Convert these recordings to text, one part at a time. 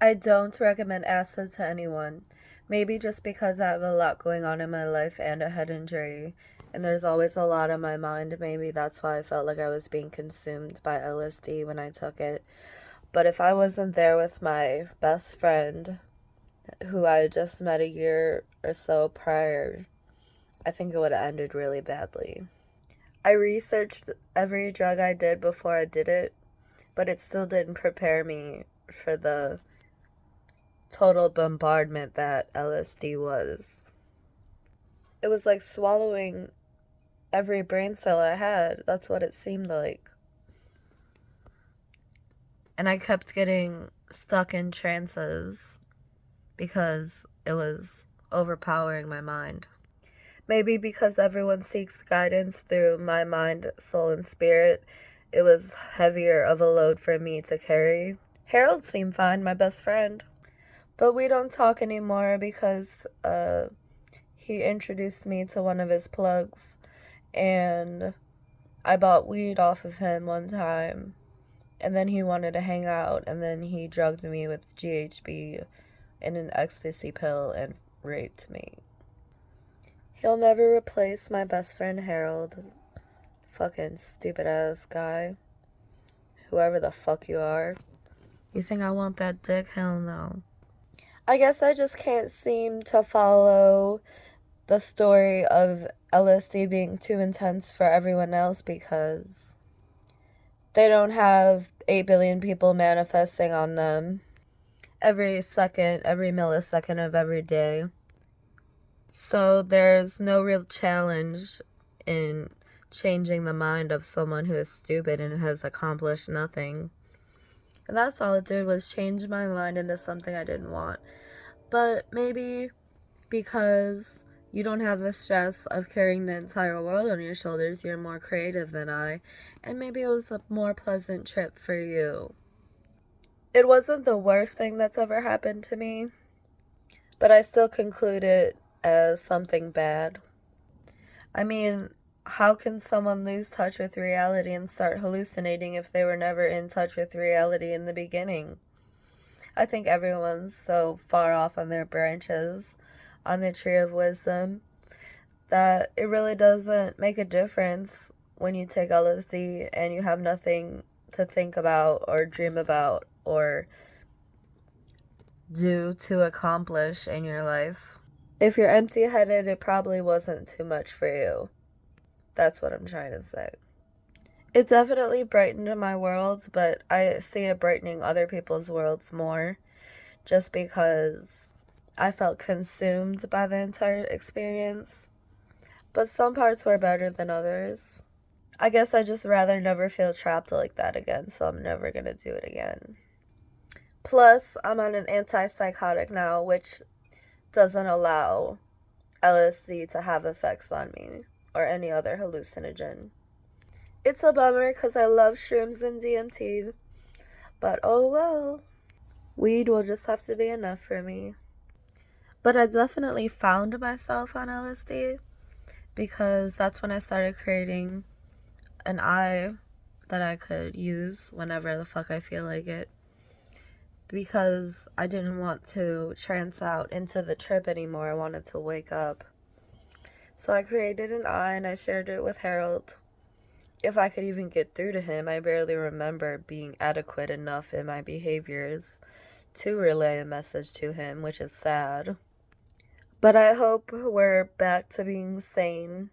I don't recommend acid to anyone. Maybe just because I have a lot going on in my life and a head injury, and there's always a lot on my mind. Maybe that's why I felt like I was being consumed by LSD when I took it. But if I wasn't there with my best friend, who I had just met a year or so prior, I think it would have ended really badly. I researched every drug I did before I did it, but it still didn't prepare me for the total bombardment that LSD was. It was like swallowing every brain cell I had. That's what it seemed like. And I kept getting stuck in trances because it was overpowering my mind. Maybe because everyone seeks guidance through my mind, soul, and spirit, it was heavier of a load for me to carry. Harold seemed fine, my best friend. But we don't talk anymore because he introduced me to one of his plugs, and I bought weed off of him one time, and then he wanted to hang out, and then he drugged me with GHB and an ecstasy pill and raped me. He'll never replace my best friend Harold. Fucking stupid ass guy. Whoever the fuck you are. You think I want that dick? Hell no. I guess I just can't seem to follow the story of LSD being too intense for everyone else because they don't have 8 billion people manifesting on them every second, every millisecond of every day. So there's no real challenge in changing the mind of someone who is stupid and has accomplished nothing. And that's all it did was change my mind into something I didn't want. But maybe because you don't have the stress of carrying the entire world on your shoulders, you're more creative than I, and maybe it was a more pleasant trip for you. It wasn't the worst thing that's ever happened to me, but I still conclude it as something bad. I mean, how can someone lose touch with reality and start hallucinating if they were never in touch with reality in the beginning? I think everyone's so far off on their branches on the tree of wisdom that it really doesn't make a difference when you take LSD and you have nothing to think about or dream about or do to accomplish in your life. If you're empty headed, it probably wasn't too much for you. That's what I'm trying to say. It definitely brightened my world, but I see it brightening other people's worlds more just because I felt consumed by the entire experience. But some parts were better than others. I guess I just rather never feel trapped like that again, so I'm never gonna do it again. Plus, I'm on an antipsychotic now, which doesn't allow LSD to have effects on me or any other hallucinogen. It's a bummer because I love shrooms and DMT, but oh well. Weed will just have to be enough for me. But I definitely found myself on LSD because that's when I started creating an eye that I could use whenever the fuck I feel like it. Because I didn't want to trance out into the trip anymore. I wanted to wake up. So I created an eye and I shared it with Harold. If I could even get through to him, I barely remember being adequate enough in my behaviors to relay a message to him, which is sad. But I hope we're back to being sane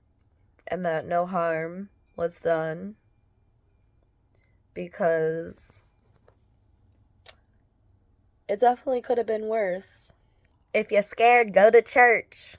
and that no harm was done because it definitely could have been worse. If you're scared, go to church.